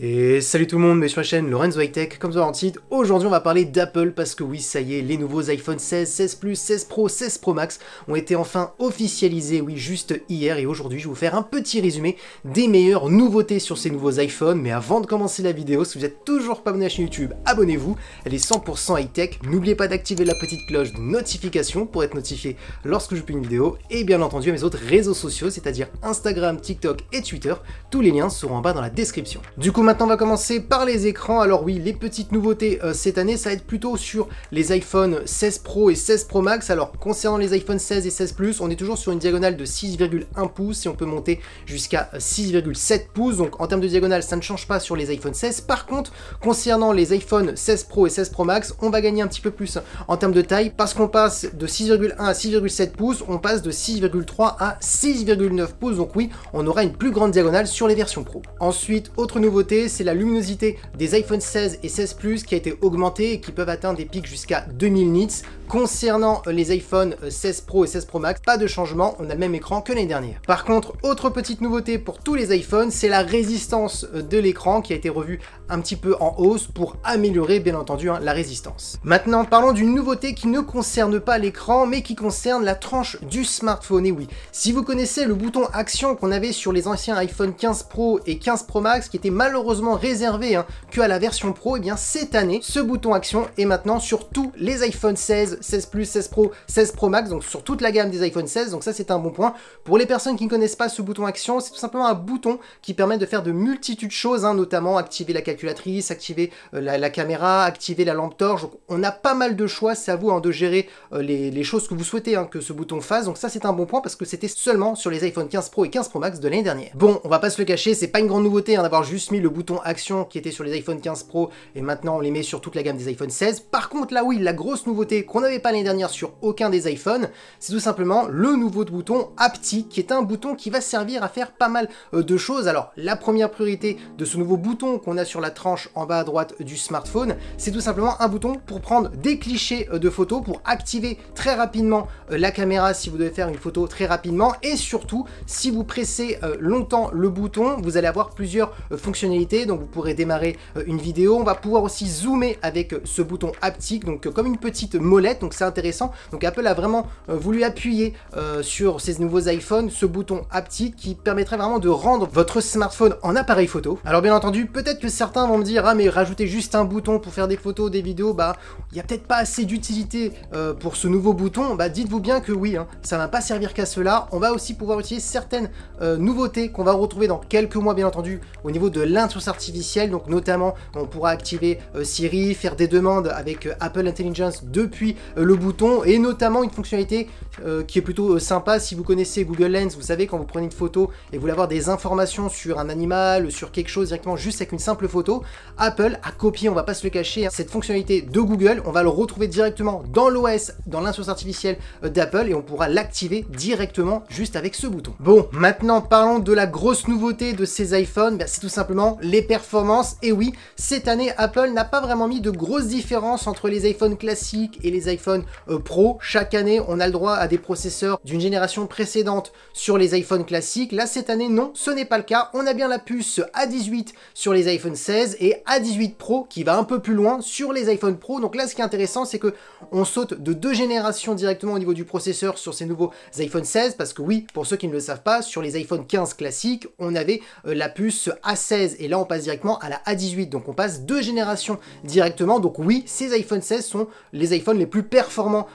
Et salut tout le monde, mais sur la chaîne Lorenzo High Tech, comme dans le titre, aujourd'hui on va parler d'Apple parce que oui, ça y est, les nouveaux iPhone 16, 16 Plus, 16 Pro, 16 Pro Max ont été enfin officialisés, oui, juste hier, et aujourd'hui je vais vous faire un petit résumé des meilleures nouveautés sur ces nouveaux iPhones. Mais avant de commencer la vidéo, si vous n'êtes toujours pas abonné à la chaîne YouTube, abonnez-vous, elle est 100% high tech, n'oubliez pas d'activer la petite cloche de notification pour être notifié lorsque je publie une vidéo, et bien entendu à mes autres réseaux sociaux, c'est-à-dire Instagram, TikTok et Twitter, tous les liens seront en bas dans la description. Du coup, maintenant on va commencer par les écrans. Alors oui, les petites nouveautés cette année, ça va être plutôt sur les iPhone 16 Pro et 16 Pro Max. Alors concernant les iPhone 16 et 16 Plus, on est toujours sur une diagonale de 6,1 pouces et on peut monter jusqu'à 6,7 pouces. Donc en termes de diagonale, ça ne change pas sur les iPhone 16. Par contre, concernant les iPhone 16 Pro et 16 Pro Max, on va gagner un petit peu plus en termes de taille parce qu'on passe de 6,1 à 6,7 pouces, on passe de 6,3 à 6,9 pouces. Donc oui, on aura une plus grande diagonale sur les versions Pro. Ensuite, autre nouveauté, c'est la luminosité des iPhone 16 et 16 Plus qui a été augmentée et qui peuvent atteindre des pics jusqu'à 2000 nits. Concernant les iPhone 16 Pro et 16 Pro Max, pas de changement, on a le même écran que l'année dernière. Par contre, autre petite nouveauté pour tous les iPhones, c'est la résistance de l'écran qui a été revue un petit peu en hausse pour améliorer bien entendu la résistance. Maintenant, parlons d'une nouveauté qui ne concerne pas l'écran mais qui concerne la tranche du smartphone. Et oui, si vous connaissez le bouton action qu'on avait sur les anciens iPhone 15 Pro et 15 Pro Max qui était malheureusement réservé que à la version Pro, et bien cette année, ce bouton action est maintenant sur tous les iPhone 16, 16 Plus, 16 Pro, 16 Pro Max, donc sur toute la gamme des iPhone 16, donc ça c'est un bon point. Pour les personnes qui ne connaissent pas ce bouton action, c'est tout simplement un bouton qui permet de faire de multitudes de choses, notamment activer la calculatrice, activer la caméra, activer la lampe torche. Donc, on a pas mal de choix, c'est à vous de gérer les choses que vous souhaitez que ce bouton fasse, donc ça c'est un bon point parce que c'était seulement sur les iPhone 15 Pro et 15 Pro Max de l'année dernière. Bon, on va pas se le cacher, c'est pas une grande nouveauté d'avoir juste mis le bouton action qui était sur les iPhone 15 Pro et maintenant on les met sur toute la gamme des iPhone 16. Par contre là oui, la grosse nouveauté qu'on n'avait pas l'année dernière sur aucun des iPhones, c'est tout simplement le nouveau bouton haptique qui est un bouton qui va servir à faire pas mal de choses. Alors la première priorité de ce nouveau bouton qu'on a sur la tranche en bas à droite du smartphone, c'est tout simplement un bouton pour prendre des clichés de photos, pour activer très rapidement la caméra si vous devez faire une photo très rapidement, et surtout si vous pressez longtemps le bouton, vous allez avoir plusieurs fonctionnalités. Donc vous pourrez démarrer une vidéo, on va pouvoir aussi zoomer avec ce bouton haptique, donc comme une petite molette, donc c'est intéressant. Donc Apple a vraiment voulu appuyer sur ces nouveaux iPhones ce bouton haptique qui permettrait vraiment de rendre votre smartphone en appareil photo. Alors bien entendu, peut-être que certains vont me dire ah mais rajouter juste un bouton pour faire des photos, des vidéos, bah il n'y a peut-être pas assez d'utilité pour ce nouveau bouton. Bah dites-vous bien que oui, ça va pas servir qu'à cela. On va aussi pouvoir utiliser certaines nouveautés qu'on va retrouver dans quelques mois bien entendu au niveau de l'intelligence artificielle. Donc notamment on pourra activer Siri, faire des demandes avec Apple Intelligence depuis le bouton, et notamment une fonctionnalité qui est plutôt sympa. Si vous connaissez Google Lens, vous savez quand vous prenez une photo et vous voulez avoir des informations sur un animal, sur quelque chose directement juste avec une simple photo, Apple a copié, on va pas se le cacher, cette fonctionnalité de Google, on va le retrouver directement dans l'OS, dans l'intelligence artificielle d'Apple, et on pourra l'activer directement juste avec ce bouton. Bon, maintenant parlons de la grosse nouveauté de ces iPhones, c'est tout simplement les performances. Et oui, cette année Apple n'a pas vraiment mis de grosses différences entre les iPhones classiques et les iPhones Pro. Chaque année on a le droit à des processeurs d'une génération précédente sur les iPhones classiques. Là cette année non, ce n'est pas le cas, on a bien la puce A18 sur les iPhone 16 et A18 Pro qui va un peu plus loin sur les iPhone Pro. Donc là ce qui est intéressant, c'est que on saute de 2 générations directement au niveau du processeur sur ces nouveaux iPhone 16, parce que oui, pour ceux qui ne le savent pas, sur les iPhone 15 classiques on avait la puce A16 et là on passe directement à la A18, donc on passe 2 générations directement. Donc oui, ces iPhone 16 sont les iPhones les plus performants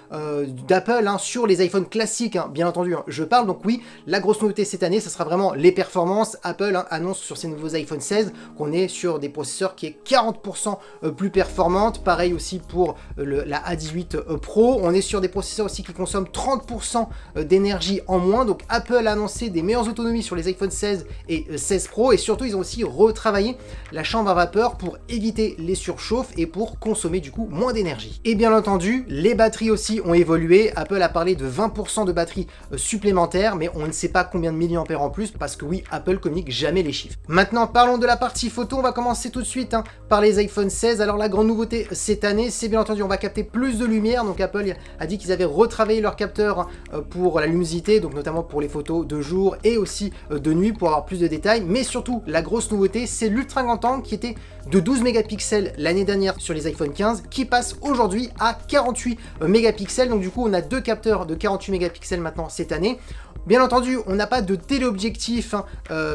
d'Apple sur les iPhones classiques, bien entendu je parle. Donc oui, la grosse nouveauté cette année, ça sera vraiment les performances. Apple annonce sur ces nouveaux iPhone 16 qu'on est sur des processeurs qui est 40% plus performantes. Pareil aussi pour la A18 Pro, on est sur des processeurs aussi qui consomment 30% d'énergie en moins. Donc Apple a annoncé des meilleures autonomies sur les iPhone 16 et 16 Pro, et surtout ils ont aussi retravaillé la chambre à vapeur pour éviter les surchauffes et pour consommer du coup moins d'énergie. Et bien entendu, Les batteries aussi ont évolué. Apple a parlé de 20% de batterie supplémentaire, mais on ne sait pas combien de milliampères en plus, parce que oui, Apple communique jamais les chiffres. Maintenant, parlons de la partie photo. On va commencer tout de suite par les iPhone 16. Alors la grande nouveauté cette année, c'est bien entendu, on va capter plus de lumière. Donc Apple a dit qu'ils avaient retravaillé leur capteur pour la luminosité, donc notamment pour les photos de jour et aussi de nuit pour avoir plus de détails. Mais surtout, la grosse nouveauté, c'est l'ultra grand angle qui était de 12 mégapixels l'année dernière sur les iPhone 15, qui passe aujourd'hui à 48 mégapixels. Donc du coup, on a deux capteurs de 48 mégapixels maintenant cette année. Bien entendu, on n'a pas de téléobjectif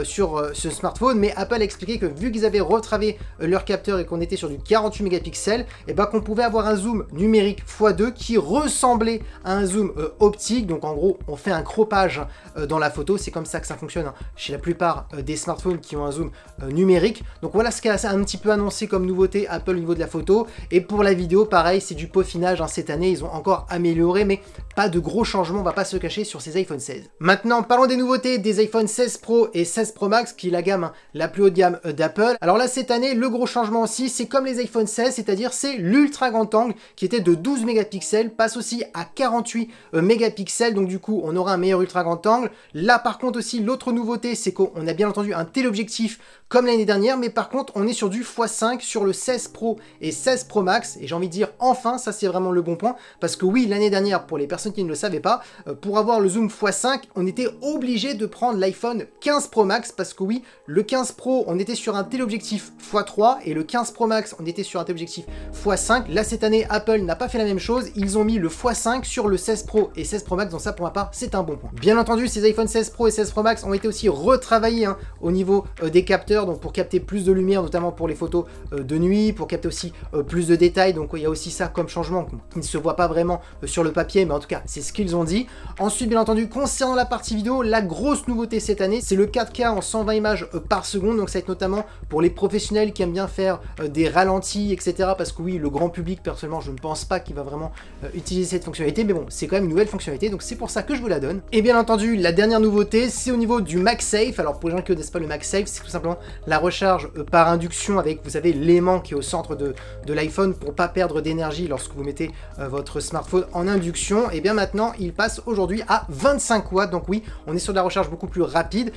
sur ce smartphone, mais Apple a expliqué que vu qu'ils avaient retravaillé leur capteur et qu'on était sur du 48 mégapixels, et ben qu'on pouvait avoir un zoom numérique x2 qui ressemblait à un zoom optique. Donc en gros, on fait un croppage dans la photo. C'est comme ça que ça fonctionne chez la plupart des smartphones qui ont un zoom numérique. Donc voilà ce qu'a un petit peu annoncé comme nouveauté Apple au niveau de la photo. Et pour la vidéo, pareil, c'est du peaufinage. Cette année, ils ont encore amélioré, mais pas de gros changements, on va pas se cacher sur ces iPhone 16. Maintenant, parlons des nouveautés des iPhone 16 Pro et 16 Pro Max, qui est la gamme la plus haut de gamme d'Apple. Alors là, cette année, le gros changement aussi, c'est comme les iPhone 16, c'est-à-dire c'est l'ultra grand angle qui était de 12 mégapixels, passe aussi à 48 mégapixels, donc du coup, on aura un meilleur ultra grand angle. Là, par contre aussi, l'autre nouveauté, c'est qu'on a bien entendu un téléobjectif comme l'année dernière, mais par contre, on est sur du x5 sur le 16 Pro et 16 Pro Max, et j'ai envie de dire, enfin, ça c'est vraiment le bon point, parce que oui, l'année dernière, pour les personnes qui ne le savaient pas, pour avoir le zoom x5, on était obligé de prendre l'iPhone 15 Pro Max, parce que oui, le 15 Pro, on était sur un téléobjectif x3, et le 15 Pro Max, on était sur un téléobjectif x5. Là, cette année, Apple n'a pas fait la même chose, ils ont mis le x5 sur le 16 Pro et 16 Pro Max, donc ça, pour ma part, c'est un bon point. Bien entendu, ces iPhone 16 Pro et 16 Pro Max ont été aussi retravaillés au niveau des capteurs, donc pour capter plus de lumière, notamment pour les photos de nuit, pour capter aussi plus de détails, donc il y a aussi ça comme changement qui ne se voit pas vraiment sur le papier, mais en tout cas, c'est ce qu'ils ont dit. Ensuite, bien entendu, concernant la partie vidéo, la grosse nouveauté cette année, c'est le 4K en 120 images par seconde, donc ça va être notamment pour les professionnels qui aiment bien faire des ralentis, etc. Parce que oui, le grand public, personnellement, je ne pense pas qu'il va vraiment utiliser cette fonctionnalité, mais bon, c'est quand même une nouvelle fonctionnalité, donc c'est pour ça que je vous la donne. Et bien entendu, la dernière nouveauté, c'est au niveau du MagSafe. Alors pour les gens qui ne connaissent pas le MagSafe, c'est tout simplement la recharge par induction avec, vous savez, l'aimant qui est au centre de l'iPhone pour pas perdre d'énergie lorsque vous mettez votre smartphone en induction. Et bien maintenant, il passe aujourd'hui à 25 watts, donc oui, on est sur de la recharge beaucoup plus rapide.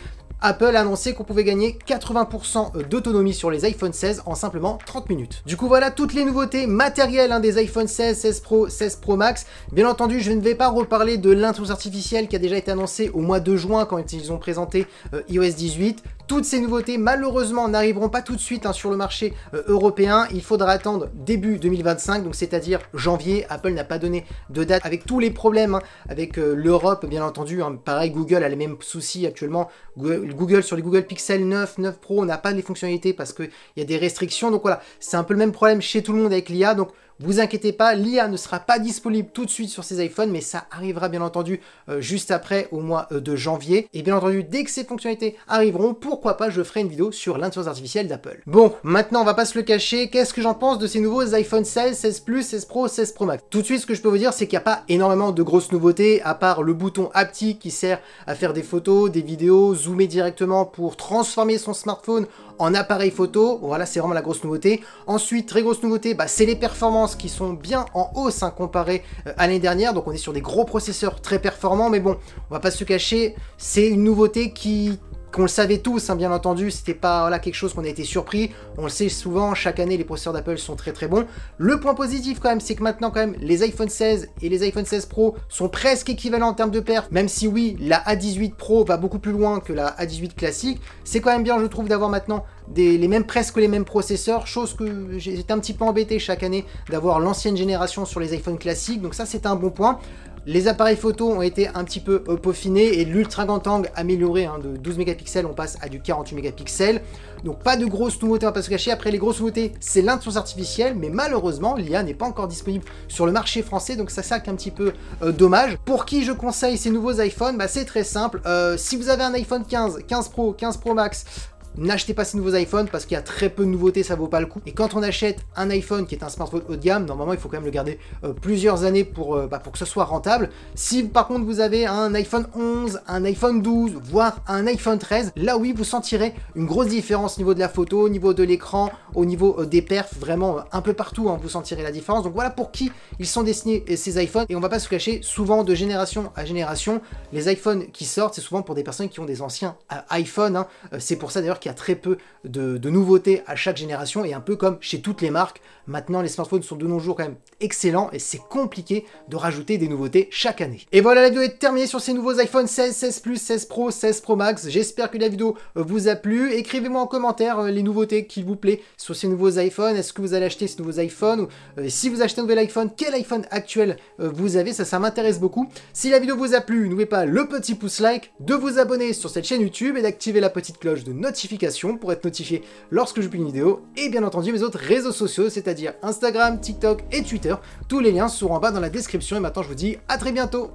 Apple a annoncé qu'on pouvait gagner 80% d'autonomie sur les iPhone 16 en simplement 30 minutes. Du coup, voilà toutes les nouveautés matérielles des iPhone 16, 16 Pro, 16 Pro Max. Bien entendu, je ne vais pas reparler de l'intelligence artificielle qui a déjà été annoncée au mois de juin quand ils ont présenté iOS 18. Toutes ces nouveautés, malheureusement, n'arriveront pas tout de suite sur le marché européen. Il faudra attendre début 2025, donc c'est-à-dire janvier. Apple n'a pas donné de date avec tous les problèmes avec l'Europe, bien entendu. Pareil, Google a les mêmes soucis actuellement. Google sur les Google Pixel 9, 9 Pro, on n'a pas les fonctionnalités parce qu'il y a des restrictions. Donc voilà, c'est un peu le même problème chez tout le monde avec l'IA. Donc vous inquiétez pas, l'IA ne sera pas disponible tout de suite sur ces iPhones, mais ça arrivera bien entendu juste après, au mois de janvier. Et bien entendu, dès que ces fonctionnalités arriveront, pourquoi pas, je ferai une vidéo sur l'intelligence artificielle d'Apple. Bon, maintenant, on va pas se le cacher, qu'est-ce que j'en pense de ces nouveaux iPhone 16, 16 Plus, 16 Pro, 16 Pro Max? Tout de suite, ce que je peux vous dire, c'est qu'il n'y a pas énormément de grosses nouveautés, à part le bouton haptique qui sert à faire des photos, des vidéos, zoomer directement pour transformer son smartphone en appareil photo. Voilà, c'est vraiment la grosse nouveauté. Ensuite, très grosse nouveauté, c'est les performances qui sont bien en hausse comparé à l'année dernière. Donc on est sur des gros processeurs très performants, mais bon, on va pas se cacher, c'est une nouveauté qu'on le savait tous, bien entendu, c'était pas quelque chose qu'on a été surpris, on le sait souvent, chaque année les processeurs d'Apple sont très très bons. Le point positif quand même, c'est que maintenant quand même, les iPhone 16 et les iPhone 16 Pro sont presque équivalents en termes de perf, même si oui, la A18 Pro va beaucoup plus loin que la A18 classique. C'est quand même bien, je trouve, d'avoir maintenant presque les mêmes processeurs, chose que j'étais un petit peu embêté chaque année d'avoir l'ancienne génération sur les iPhones classiques, donc ça c'est un bon point. Les appareils photo ont été un petit peu peaufinés et l'ultra grand angle amélioré de 12 mégapixels, on passe à du 48 mégapixels. Donc pas de grosses nouveautés, on va pas se cacher. Après, les grosses nouveautés, c'est l'intelligence artificielle, mais malheureusement, l'IA n'est pas encore disponible sur le marché français, donc ça c'est un petit peu dommage. Pour qui je conseille ces nouveaux iPhones? C'est très simple. Si vous avez un iPhone 15, 15 Pro, 15 Pro Max, n'achetez pas ces nouveaux iPhones parce qu'il y a très peu de nouveautés, ça vaut pas le coup. Et quand on achète un iPhone qui est un smartphone haut de gamme, normalement il faut quand même le garder plusieurs années pour que ce soit rentable. Si par contre vous avez un iPhone 11, un iPhone 12, voire un iPhone 13, là oui vous sentirez une grosse différence au niveau de la photo, au niveau de l'écran, au niveau des perfs, vraiment un peu partout hein, vous sentirez la différence. Donc voilà pour qui ils sont destinés ces iPhones. Et on va pas se cacher, souvent de génération à génération, les iPhones qui sortent, c'est souvent pour des personnes qui ont des anciens iPhones. Hein. C'est pour ça d'ailleurs qu'il y a très peu de nouveautés à chaque génération, et un peu comme chez toutes les marques, maintenant les smartphones sont de nos jours quand même excellents, et c'est compliqué de rajouter des nouveautés chaque année. Et voilà, la vidéo est terminée sur ces nouveaux iPhone 16, 16 Plus, 16 Pro, 16 Pro Max. J'espère que la vidéo vous a plu. Écrivez-moi en commentaire les nouveautés qui vous plaît sur ces nouveaux iPhones. Est-ce que vous allez acheter ces nouveaux iPhones? Si vous achetez un nouvel iPhone, quel iPhone actuel vous avez? Ça m'intéresse beaucoup. Si la vidéo vous a plu, n'oubliez pas le petit pouce like, de vous abonner sur cette chaîne YouTube et d'activer la petite cloche de notification pour être notifié lorsque je publie une vidéo, et bien entendu mes autres réseaux sociaux, c'est-à-dire Instagram, TikTok et Twitter. Tous les liens seront en bas dans la description, et maintenant je vous dis à très bientôt.